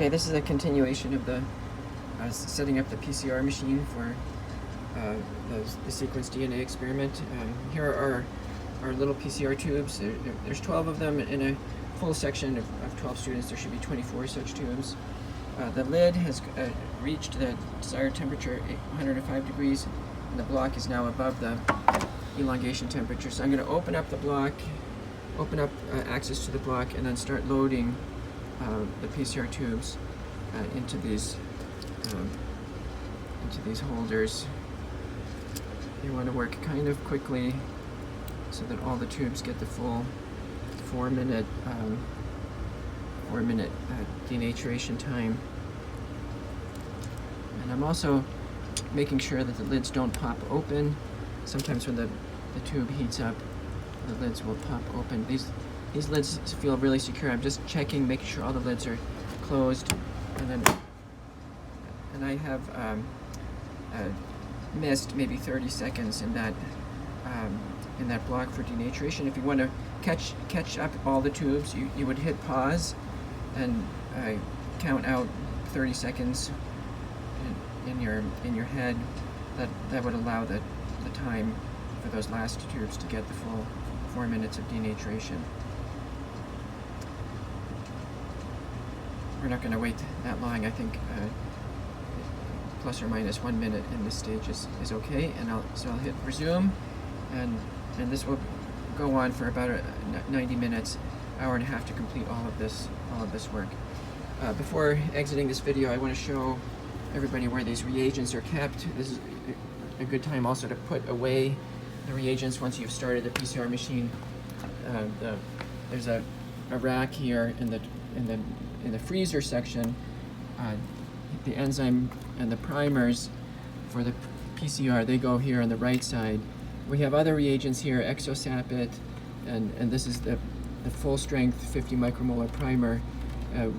Okay, this is a continuation of the setting up the PCR machine for the sequenced DNA experiment. Here are our little PCR tubes. There's 12 of them in a full section of 12 students. There should be 24 such tubes. The lid has reached the desired temperature, 105 degrees, and the block is now above the elongation temperature. So I'm going to open up the block, open up access to the block, and then start loading the PCR tubes into these holders. You want to work kind of quickly so that all the tubes get the full 4-minute denaturation time. And I'm also making sure that the lids don't pop open. Sometimes when the tube heats up, the lids will pop open. These lids feel really secure. I'm just checking, making sure all the lids are closed, and I have missed maybe 30 seconds in that block for denaturation. If you want to catch up all the tubes, you would hit pause and count out 30 seconds in your head. That would allow the time for those last tubes to get the full 4 minutes of denaturation. We're not going to wait that long. I think plus or minus 1 minute in this stage is okay. And I'll hit resume, and this will go on for about 90 minutes, hour and a half to complete all of this work. Before exiting this video, I want to show everybody where these reagents are kept. This is a good time also to put away the reagents once you've started the PCR machine. There's a rack here in the freezer section. The enzyme and the primers for the PCR, they go here on the right side. We have other reagents here, exosapit, and this is the full strength 50 micromolar primer.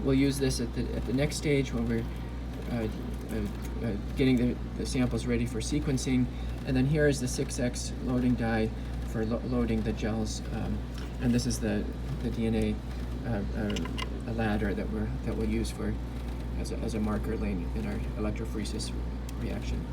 We'll use this at the next stage when we're getting the samples ready for sequencing. And then here is the 6X loading die for loading the gels. And this is the DNA ladder that we'll use as a marker lane in our electrophoresis reaction.